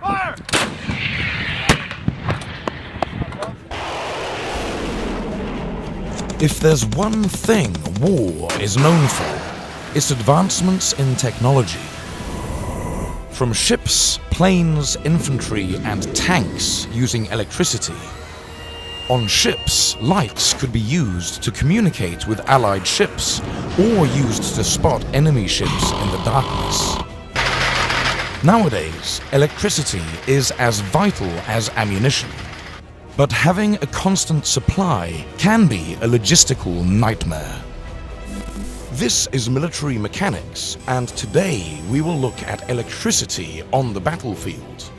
Fire! If there's one thing war is known for, it's advancements in technology. From ships, planes, infantry, and tanks using electricity. On ships, lights could be used to communicate with Allied ships or used to spot enemy ships in the darkness. Nowadays, electricity is as vital as ammunition. But having a constant supply can be a logistical nightmare. This is military mechanics, and today we will look at electricity on the battlefield.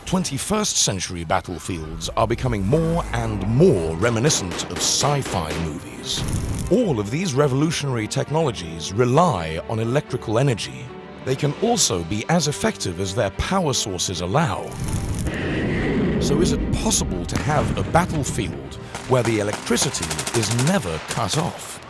21st century battlefields are becoming more and more reminiscent of sci-fi movies. All of these revolutionary technologies rely on electrical energy. They can also be as effective as their power sources allow. So is it possible to have a battlefield where the electricity is never cut off?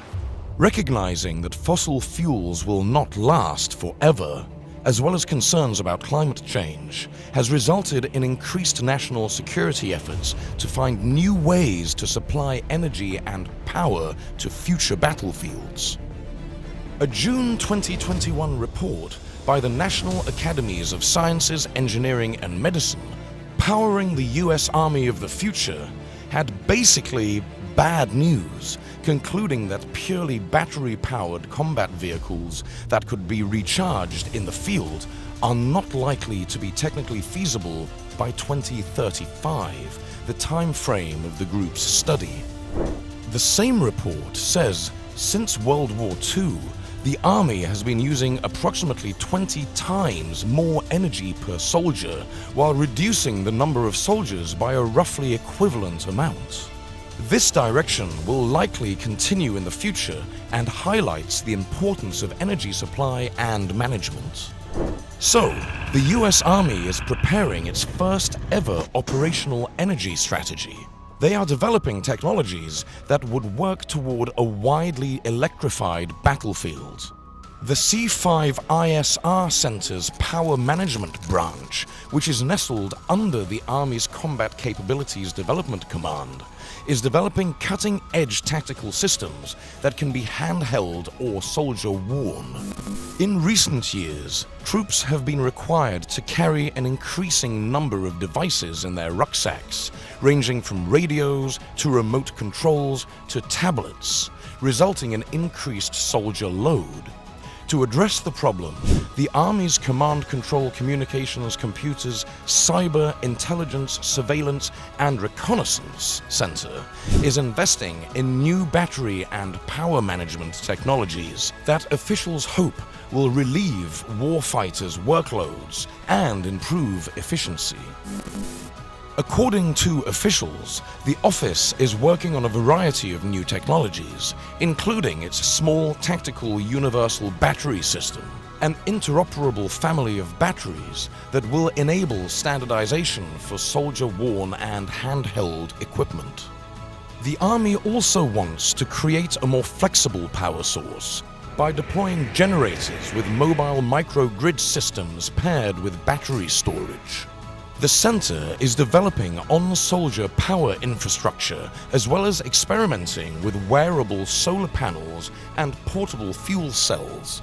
Recognizing that fossil fuels will not last forever, as well as concerns about climate change, has resulted in increased national security efforts to find new ways to supply energy and power to future battlefields. A June 2021 report by the National Academies of Sciences, Engineering and Medicine, Powering the US Army of the Future, had basically bad news, concluding that purely battery-powered combat vehicles that could be recharged in the field are not likely to be technically feasible by 2035, the time frame of the group's study. The same report says since World War II, the Army has been using approximately 20 times more energy per soldier while reducing the number of soldiers by a roughly equivalent amount. This direction will likely continue in the future and highlights the importance of energy supply and management. So, the US Army is preparing its first ever operational energy strategy. They are developing technologies that would work toward a widely electrified battlefield. The C5ISR Center's Power Management Branch, which is nestled under the Army's Combat Capabilities Development Command, is developing cutting-edge tactical systems that can be handheld or soldier-worn. In recent years, troops have been required to carry an increasing number of devices in their rucksacks, ranging from radios to remote controls to tablets, resulting in increased soldier load. To address the problem, the Army's Command Control Communications Computers Cyber Intelligence, Surveillance and Reconnaissance Center is investing in new battery and power management technologies that officials hope will relieve warfighters' workloads and improve efficiency. According to officials, the office is working on a variety of new technologies, including its small tactical universal battery system, an interoperable family of batteries that will enable standardization for soldier-worn and handheld equipment. The Army also wants to create a more flexible power source by deploying generators with mobile microgrid systems paired with battery storage. The center is developing on-soldier power infrastructure as well as experimenting with wearable solar panels and portable fuel cells.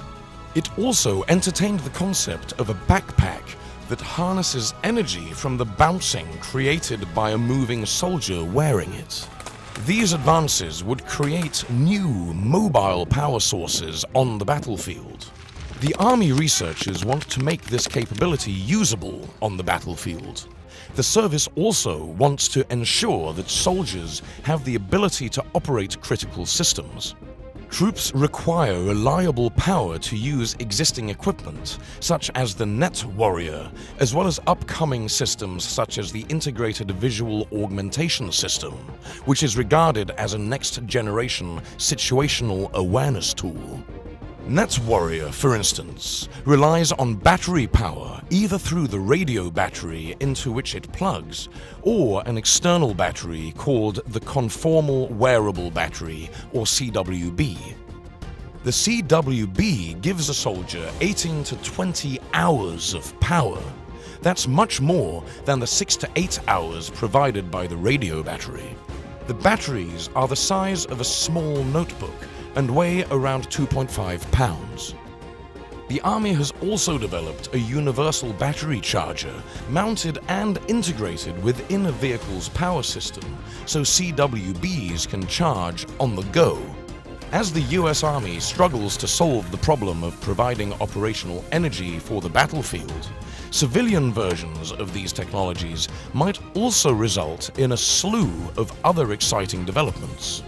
It also entertained the concept of a backpack that harnesses energy from the bouncing created by a moving soldier wearing it. These advances would create new mobile power sources on the battlefield. The Army researchers want to make this capability usable on the battlefield. The service also wants to ensure that soldiers have the ability to operate critical systems. Troops require reliable power to use existing equipment, such as the Net Warrior, as well as upcoming systems such as the Integrated Visual Augmentation System, which is regarded as a next-generation situational awareness tool. Net Warrior, for instance, relies on battery power either through the radio battery into which it plugs or an external battery called the Conformal Wearable Battery, or CWB. The CWB gives a soldier 18 to 20 hours of power. That's much more than the 6 to 8 hours provided by the radio battery. The batteries are the size of a small notebook and weigh around 2.5 pounds. The Army has also developed a universal battery charger mounted and integrated within a vehicle's power system so CWBs can charge on the go. As the US Army struggles to solve the problem of providing operational energy for the battlefield, civilian versions of these technologies might also result in a slew of other exciting developments.